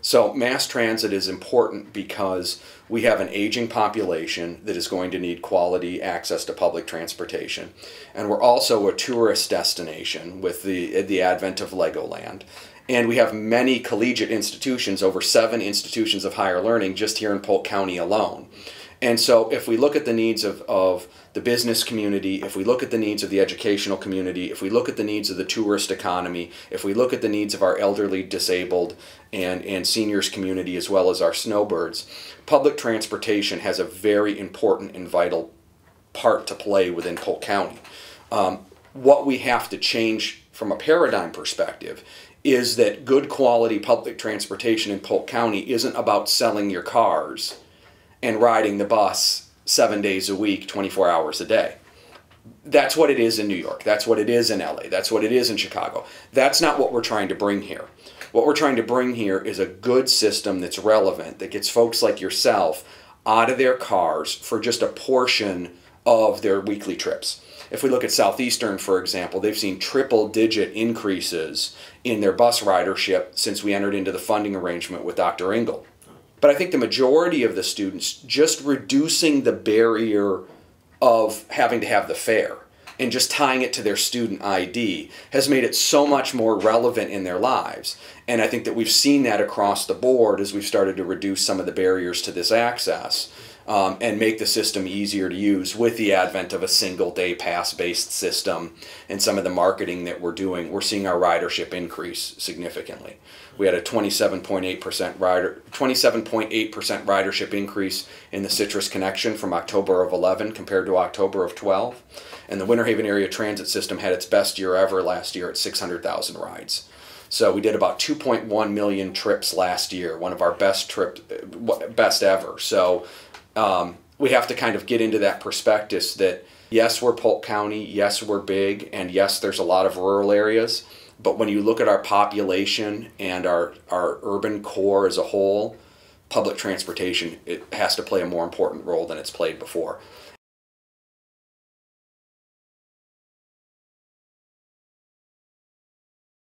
So mass transit is important because we have an aging population that is going to need quality access to public transportation. And we're also a tourist destination with the advent of Legoland. And we have many collegiate institutions, over 7 institutions of higher learning just here in Polk County alone. And so if we look at the needs of the business community, if we look at the needs of the educational community, if we look at the needs of the tourist economy, if we look at the needs of our elderly, disabled, and seniors community, as well as our snowbirds, public transportation has a very important and vital part to play within Polk County. What we have to change from a paradigm perspective is that good quality public transportation in Polk County isn't about selling your cars and riding the bus 7 days a week, 24 hours a day. That's what it is in New York. That's what it is in LA. That's what it is in Chicago. That's not what we're trying to bring here. What we're trying to bring here is a good system that's relevant, that gets folks like yourself out of their cars for just a portion of their weekly trips. If we look at Southeastern, for example, they've seen triple-digit increases in their bus ridership since we entered into the funding arrangement with Dr. Engel. But I think the majority of the students, just reducing the barrier of having to have the fare and just tying it to their student ID has made it so much more relevant in their lives. And I think that we've seen that across the board as we've started to reduce some of the barriers to this access and make the system easier to use with the advent of a single-day pass-based system and some of the marketing that we're doing. We're seeing our ridership increase significantly. We had a 27.8% ridership increase in the Citrus Connection from October of 11 compared to October of 12. And the Winter Haven Area Transit System had its best year ever last year at 600,000 rides. So we did about 2.1 million trips last year, one of our best ever. So we have to kind of get into that perspective that yes, we're Polk County, yes, we're big, and yes, there's a lot of rural areas. But when you look at our population and our urban core as a whole, public transportation, it has to play a more important role than it's played before.